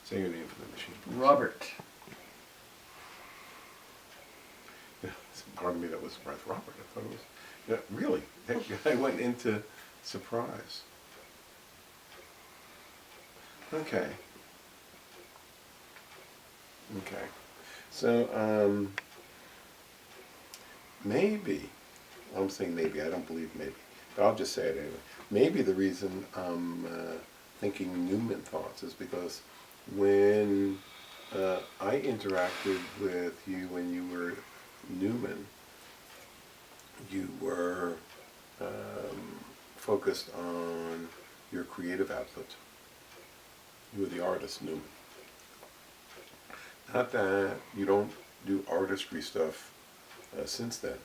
Say your name for the machine. Robert. Yeah, pardon me, that was surprise. Robert, I thought it was. Yeah, really? That guy went into surprise. Okay. Okay. So, maybe, I'm saying maybe, I don't believe maybe, but I'll just say it anyway. Maybe the reason I'm thinking Newman thoughts is because when I interacted with you when you were Newman, you were focused on your creative output. You were the artist, Newman. Not that you don't do artistry stuff since then,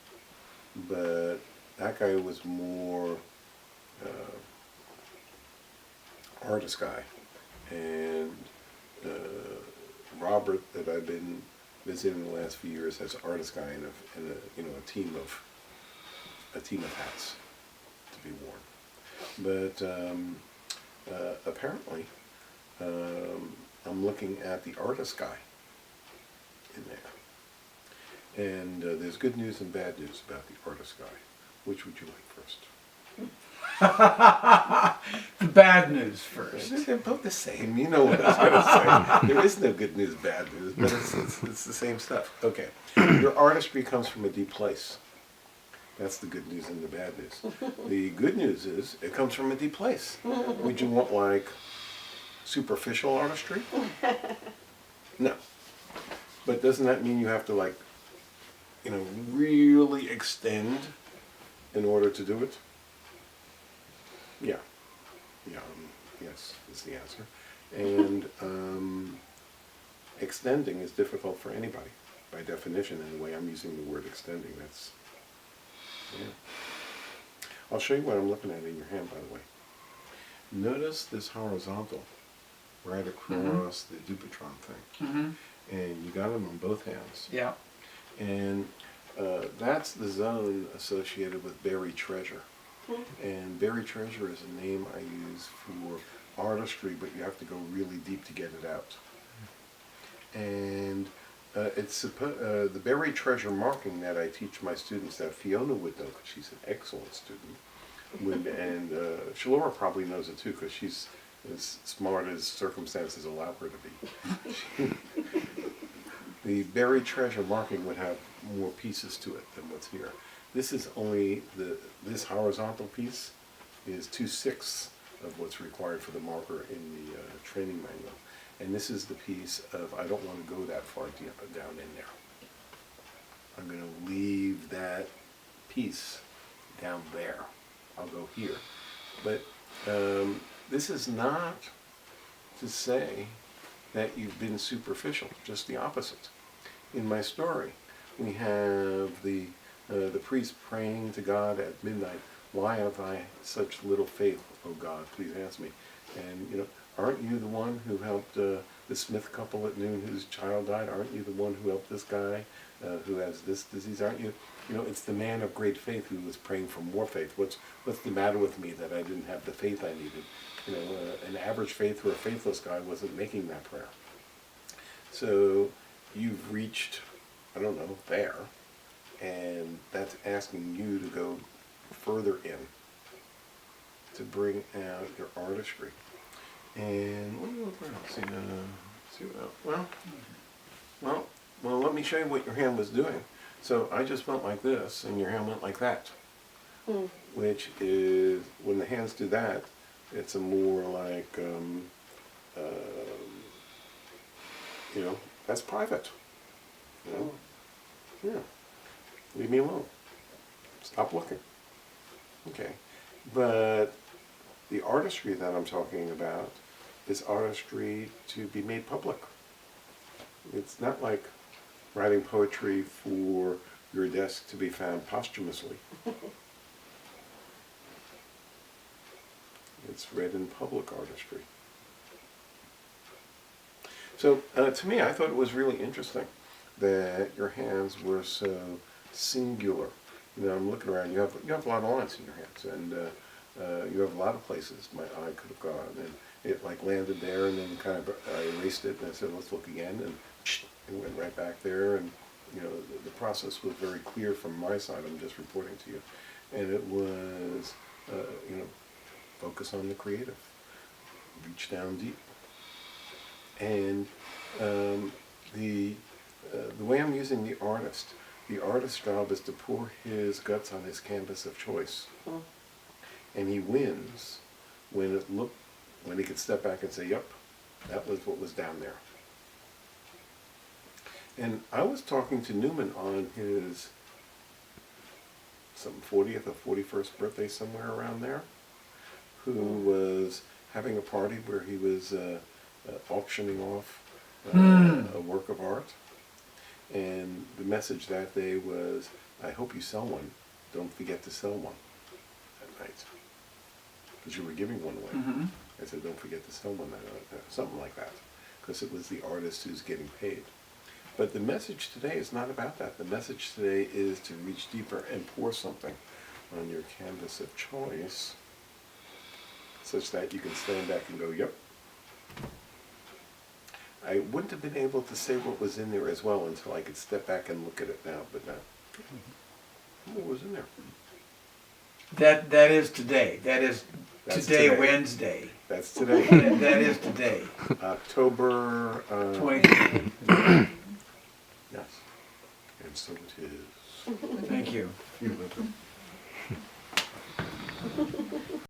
but that guy was more artist guy, and Robert that I've been visiting the last few years as artist guy and a team of hats to be worn. But apparently, I'm looking at the artist guy in there, and there's good news and bad news about the artist guy. Which would you like first? The bad news first. They're both the same. You know what I was going to say. There is no good news, bad news, but it's the same stuff. Okay. Your artistry comes from a deep place. That's the good news and the bad news. The good news is it comes from a deep place. Would you want, like, superficial artistry? No. But doesn't that mean you have to, like, really extend in order to do it? Yeah. Yeah, yes, is the answer. And extending is difficult for anybody, by definition, and the way I'm using the word extending, that's, yeah. I'll show you what I'm looking at in your hand, by the way. Notice this horizontal right across the Dupuytren thing. And you got them on both hands. Yeah. And that's the zone associated with buried treasure. And buried treasure is a name I use for artistry, but you have to go really deep to get it out. And it's the buried treasure marking that I teach my students that Fiona would know, because she's an excellent student. And Shalora probably knows it too, because she's as smart as circumstances allow her to be. The buried treasure marking would have more pieces to it than what's here. This is only this horizontal piece is 2/6 of what's required for the marker in the training manual. And this is the piece of, I don't want to go that far down in there. I'm going to leave that piece down there. I'll go here. But this is not to say that you've been superficial, just the opposite. In my story, we have the priest praying to God at midnight, "Why have I such little faith, O God? Please answer me." And, aren't you the one who helped the Smith couple at noon whose child died? Aren't you the one who helped this guy who has this disease? Aren't you? It's the man of great faith who was praying for more faith. What's the matter with me that I didn't have the faith I needed? An average faith or a faithless guy wasn't making that prayer. So you've reached, I don't know, there. And that's asking you to go further in to bring out your artistry. And what else? Well, let me show you what your hand was doing. So I just went like this, and your hand went like that. Which is, when the hands do that, it's a more like, that's private. Yeah. Leave me alone. Stop looking. Okay. But the artistry that I'm talking about is artistry to be made public. It's not like writing poetry for your desk to be found posthumously. It's read in public artistry. So to me, I thought it was really interesting that your hands were so singular. I'm looking around. You have a lot of lines in your hands, and you have a lot of places my eye could have gone. And it like landed there, and then kind of I erased it, and I said, let's look again, and it went right back there, and you know, the process was very clear from my side. I'm just reporting to you, and it was, you know, focus on the creative, reach down deep, and the way I'm using the artist's job is to pour his guts on his canvas of choice, and he wins when he could step back and say, "Yep, that was what was down there." And I was talking to Newman on his some 40th or 41st birthday, somewhere around there, who was having a party where he was auctioning off a work of art. And the message that day was, I hope you sell one. Don't forget to sell one that night. Because you were giving one away. I said, don't forget to sell one, something like that. Because it was the artist who's getting paid. But the message today is not about that. The message today is to reach deeper and pour something on your canvas of choice, such that you can stand back and go, yep. I wouldn't have been able to say what was in there as well until I could step back and look at it now, but what was in there? That is today. That's today, Wednesday. That's today. That is today. October 20th. Yes. And so it is. Thank you. You're welcome.